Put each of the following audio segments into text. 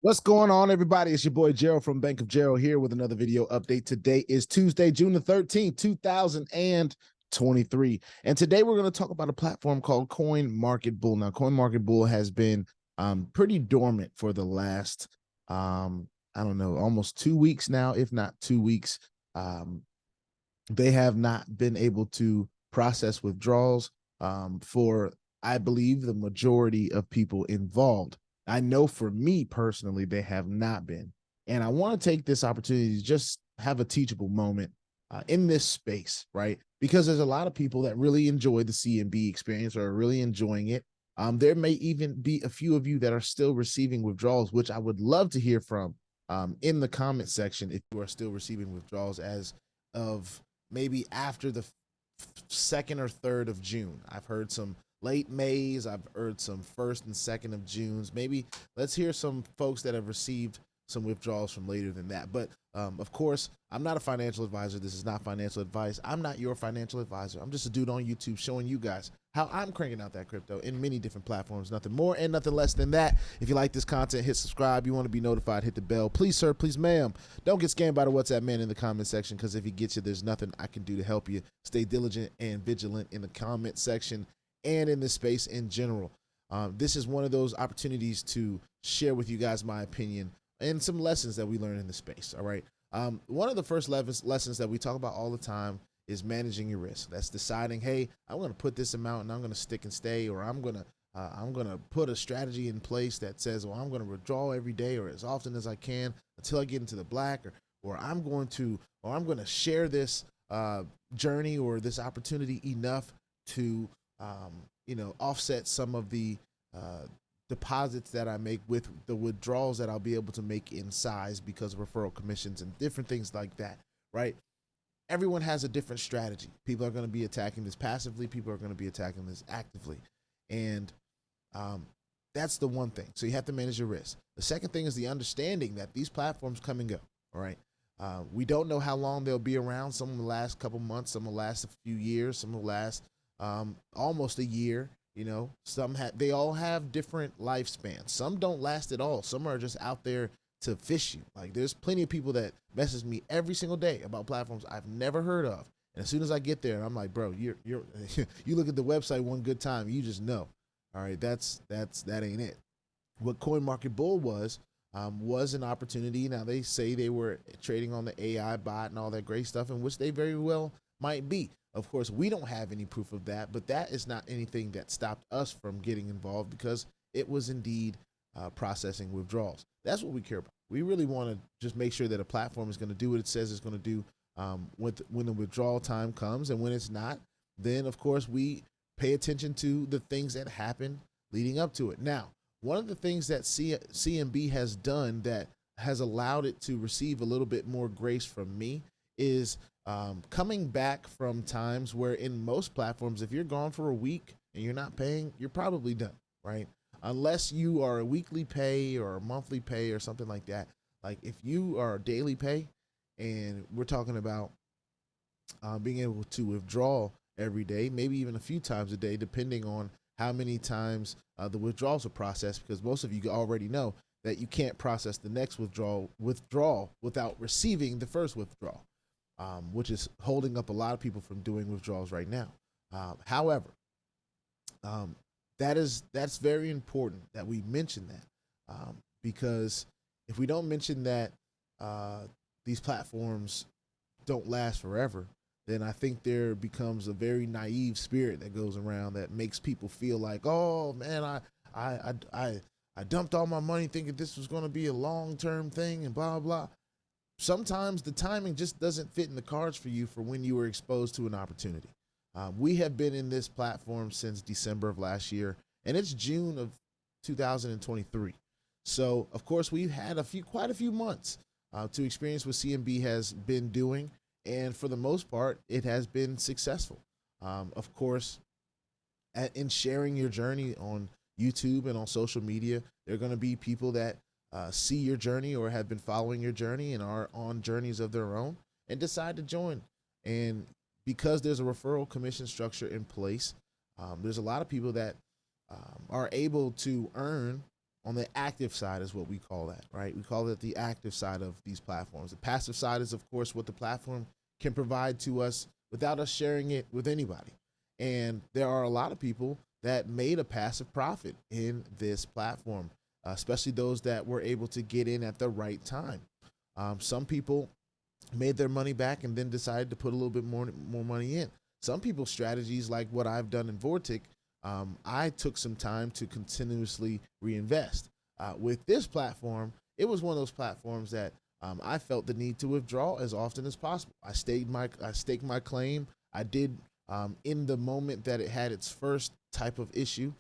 What's going on, everybody? It's your boy Gerald from Bank of Gerald here with another video update. Today is Tuesday, June the 13th, 2023. And today we're going to talk about a platform called CoinMarketBull. Now, CoinMarketBull has been pretty dormant for the last, I don't know, almost 2 weeks now, if not 2 weeks. They have not been able to process withdrawals for, I believe, the majority of people involved. I know for me personally, they have not been. And I want to take this opportunity to just have a teachable moment in this space, right? Because there's a lot of people that really enjoy the CMB experience or are really enjoying it. There may even be a few of you that are still receiving withdrawals, which I would love to hear from in the comment section if you are still receiving withdrawals as of maybe after the 2nd or 3rd of June. I've heard some late Mays, I've heard some 1st and 2nd of Junes. Maybe let's hear some folks that have received some withdrawals from later than that. But of course, I'm not a financial advisor. This is not financial advice. I'm not your financial advisor. I'm just a dude on YouTube showing you guys how I'm cranking out that crypto in many different platforms. Nothing more and nothing less than that. If you like this content, hit subscribe. You want to be notified, hit the bell. Please, sir, please, ma'am, don't get scammed by the WhatsApp man in the comment section, because if he gets you, there's nothing I can do to help you. Stay diligent and vigilant in the comment section and in this space in general. This is one of those opportunities to share with you guys my opinion and some lessons that we learn in the space. All right. One of the first lessons that we talk about all the time is managing your risk. That's deciding, hey, I'm going to put this amount and I'm going to stick and stay, or I'm going to put a strategy in place that says, well, I'm going to withdraw every day or as often as I can until I get into the black, or I'm going to share this journey or this opportunity enough to offset some of the deposits that I make with the withdrawals that I'll be able to make in size because of referral commissions and different things like that, right? Everyone has a different strategy. People are going to be attacking this passively. People are going to be attacking this actively. And that's the one thing. So you have to manage your risk. The second thing is the understanding that these platforms come and go, all right? We don't know how long they'll be around. Some will last a couple months. Some will last a few years. Some will last almost a year. They all have different lifespans. Some don't last at all. Some are just out there to fish you. Like, there's plenty of people that message me every single day about platforms I've never heard of. And as soon as I get there, I'm like, bro, you look at the website one good time, you just know. All right, that ain't it. What CoinMarketBull was an opportunity. Now, they say they were trading on the AI bot and all that great stuff, in which they very well might be. Of course, we don't have any proof of that, but that is not anything that stopped us from getting involved, because it was indeed processing withdrawals. That's what we care about. We really want to just make sure that a platform is going to do what it says it's going to do when the withdrawal time comes. And when it's not, then of course we pay attention to the things that happen leading up to it. Now, one of the things that CMB has done that has allowed it to receive a little bit more grace from me is coming back from times where in most platforms, if you're gone for a week and you're not paying, you're probably done, right? Unless you are a weekly pay or a monthly pay or something like that. Like, if you are a daily pay and we're talking about being able to withdraw every day, maybe even a few times a day, depending on how many times the withdrawals are processed, because most of you already know that you can't process the next withdrawal without receiving the first withdrawal. Which is holding up a lot of people from doing withdrawals right now. However, that's very important that we mention that, because if we don't mention that these platforms don't last forever, then I think there becomes a very naive spirit that goes around that makes people feel like, oh man, I dumped all my money thinking this was going to be a long-term thing and blah blah. Sometimes the timing just doesn't fit in the cards for you for when you were exposed to an opportunity. We have been in this platform since December of last year, and it's June of 2023. So, of course, we've had quite a few months to experience what CMB has been doing, and for the most part, it has been successful. Of course, in sharing your journey on YouTube and on social media, there are going to be people that see your journey or have been following your journey and are on journeys of their own and decide to join. And because there's a referral commission structure in place, there's a lot of people that are able to earn on the active side is what we call that, right? We call it the active side of these platforms. The passive side is, of course, what the platform can provide to us without us sharing it with anybody. And there are a lot of people that made a passive profit in this platform, especially those that were able to get in at the right time. Some people made their money back and then decided to put a little bit more money in. Some people's strategies, like what I've done in VORTIC, I took some time to continuously reinvest. With this platform, it was one of those platforms that I felt the need to withdraw as often as possible. I staked my claim. I did, in the moment that it had its first type of issue,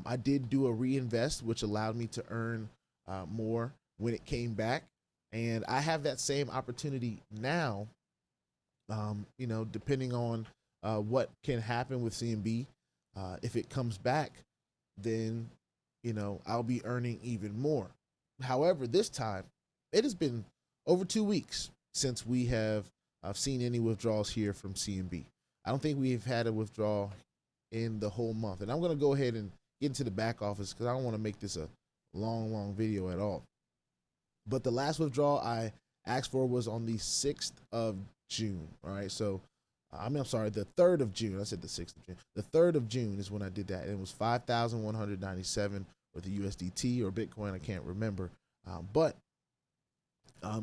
I did do a reinvest, which allowed me to earn more when it came back. And I have that same opportunity now, you know, depending on what can happen with CMB. If it comes back, then, you know, I'll be earning even more. However, this time, it has been over 2 weeks since we have seen any withdrawals here from CMB. I don't think we've had a withdrawal in the whole month. And I'm going to go ahead and get into the back office because I don't want to make this a long video at all. But the last withdrawal I asked for was on the 6th of June. All right. So, I'm sorry, the 3rd of June. I said the 6th of June. The 3rd of June is when I did that. And it was 5,197 with the USDT or Bitcoin. I can't remember. But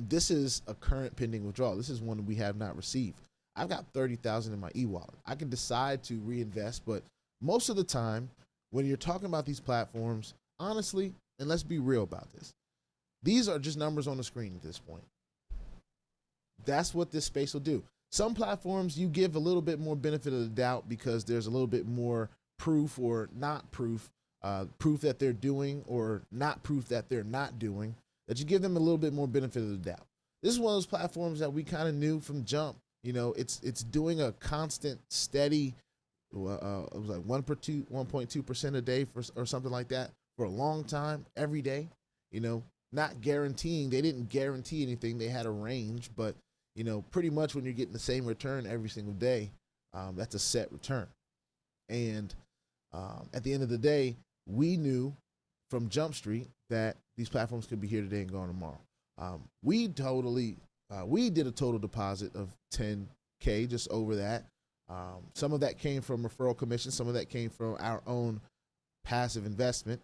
this is a current pending withdrawal. This is one we have not received. I've got 30,000 in my e-wallet. I can decide to reinvest, but most of the time when you're talking about these platforms, honestly, and let's be real about this, these are just numbers on the screen at this point. That's what this space will do. Some platforms you give a little bit more benefit of the doubt because there's a little bit more proof or not proof, proof that they're doing or not proof that they're not doing, that you give them a little bit more benefit of the doubt. This is one of those platforms that we kind of knew from jump. You know, it's doing a constant, steady, it was like 1.2% a day or something like that for a long time, every day. You know, not guaranteeing. They didn't guarantee anything. They had a range, but you know, pretty much when you're getting the same return every single day, that's a set return. And at the end of the day, we knew from Jump Street that these platforms could be here today and gone tomorrow. We did a total deposit of 10K, just over that. Some of that came from referral commission. Some of that came from our own passive investment.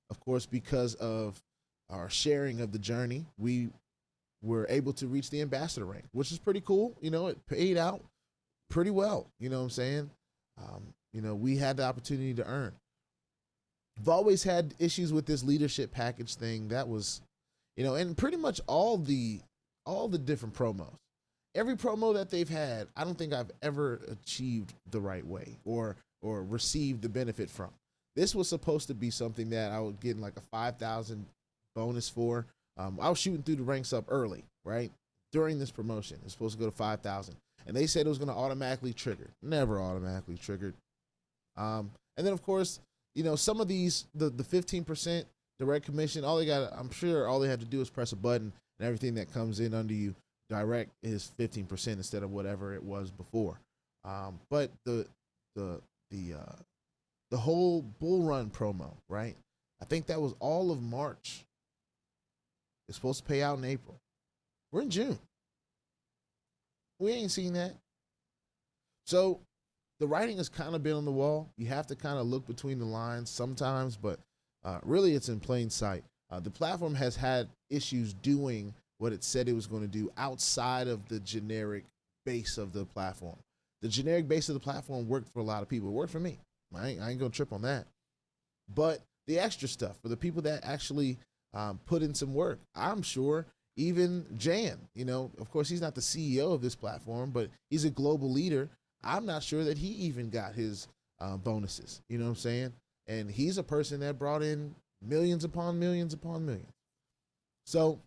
Of course, because of our sharing of the journey, we were able to reach the ambassador rank, which is pretty cool. You know, it paid out pretty well. You know what I'm saying? You know, we had the opportunity to earn. I've always had issues with this leadership package thing. That was, you know, and pretty much all the different promos. Every promo that they've had, I don't think I've ever achieved the right way or received the benefit from. This was supposed to be something that I would get like a 5,000 bonus for. I was shooting through the ranks up early, right? During this promotion, it's supposed to go to 5,000. And they said it was going to automatically trigger. Never automatically triggered. And then, of course, you know, some of these, the 15% direct commission, I'm sure all they have to do is press a button and everything that comes in under you direct is 15% instead of whatever it was before. But the whole bull run promo, right? I think that was all of March. It's supposed to pay out in April. We're in June. We ain't seen that. So the writing has kind of been on the wall. You have to kind of look between the lines sometimes, but really it's in plain sight. The platform has had issues doing what it said it was going to do outside of the generic base of the platform. The generic base of the platform worked for a lot of people. It worked for me. I ain't going to trip on that. But the extra stuff for the people that actually put in some work, I'm sure even Jan, you know, of course, he's not the CEO of this platform, but he's a global leader. I'm not sure that he even got his bonuses. You know what I'm saying? And he's a person that brought in millions upon millions upon millions. So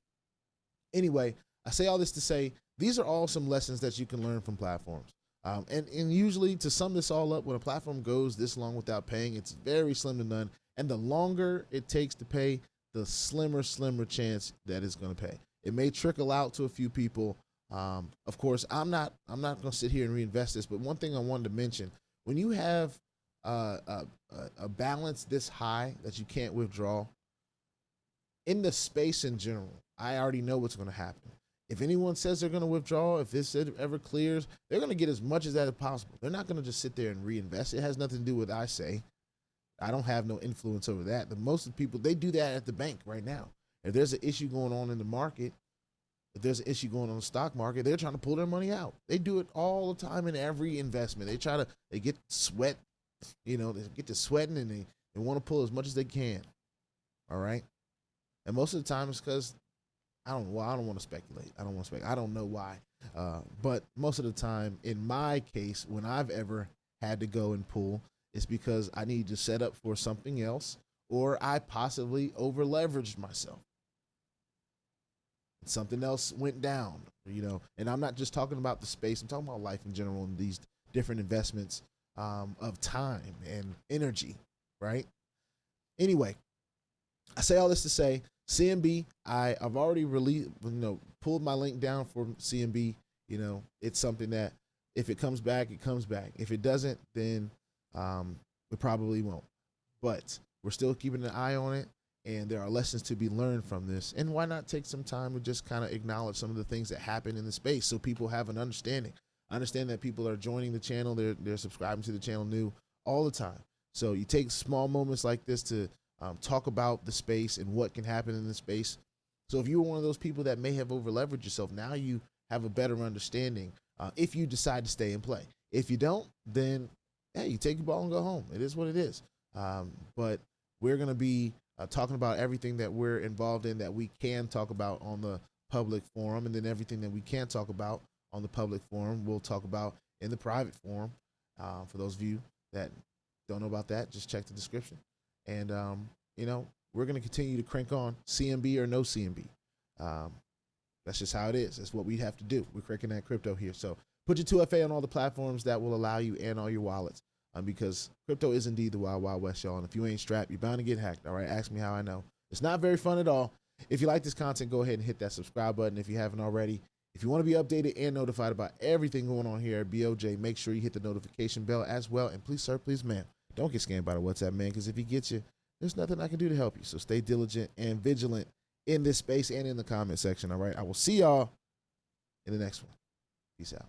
anyway, I say all this to say, these are all some lessons that you can learn from platforms. And usually, to sum this all up, when a platform goes this long without paying, it's very slim to none. And the longer it takes to pay, the slimmer chance that it's going to pay. It may trickle out to a few people. Of course, I'm not going to sit here and reinvest this, but one thing I wanted to mention, when you have a balance this high that you can't withdraw, in the space in general, I already know what's going to happen. If anyone says they're going to withdraw, if this ever clears, they're going to get as much as that as possible. They're not going to just sit there and reinvest. It has nothing to do with what I say. I don't have no influence over that. The most of the people, they do that at the bank right now. If there's an issue going on in the market, if there's an issue going on in the stock market, they're trying to pull their money out. They do it all the time in every investment. They get sweat, they get to sweating, and they want to pull as much as they can. All right. And most of the time it's because I don't want to speculate. I don't know why. But most of the time, in my case, when I've ever had to go and pull, it's because I need to set up for something else, or I possibly over leveraged myself. Something else went down, and I'm not just talking about the space. I'm talking about life in general and these different investments of time and energy, right? Anyway, I say all this to say, CMB, I've already released, pulled my link down for CMB. It's something that if it comes back, it comes back. If it doesn't, then it probably won't. But we're still keeping an eye on it, and there are lessons to be learned from this. And why not take some time to just kind of acknowledge some of the things that happen in the space so people have an understanding. Understand that people are joining the channel, they're subscribing to the channel new all the time. So you take small moments like this to talk about the space and what can happen in the space. So if you were one of those people that may have over leveraged yourself, now you have a better understanding if you decide to stay and play. If you don't, then hey, you take your ball and go home. It is what it is. But we're going to be talking about everything that we're involved in that we can talk about on the public forum, and then everything that we can't talk about on the public forum, we'll talk about in the private forum. For those of you that don't know about that, just check the description. And, we're going to continue to crank on CMB or no CMB. That's just how it is. That's what we have to do. We're cranking that crypto here. So put your 2FA on all the platforms that will allow you and all your wallets, because crypto is indeed the wild, wild west, y'all. And if you ain't strapped, you're bound to get hacked. All right. Ask me how I know. It's not very fun at all. If you like this content, go ahead and hit that subscribe button if you haven't already. If you want to be updated and notified about everything going on here at BOJ, make sure you hit the notification bell as well. And please, sir, please, ma'am, don't get scammed by the WhatsApp man, because if he gets you, there's nothing I can do to help you. So stay diligent and vigilant in this space and in the comment section. All right. I will see y'all in the next one. Peace out.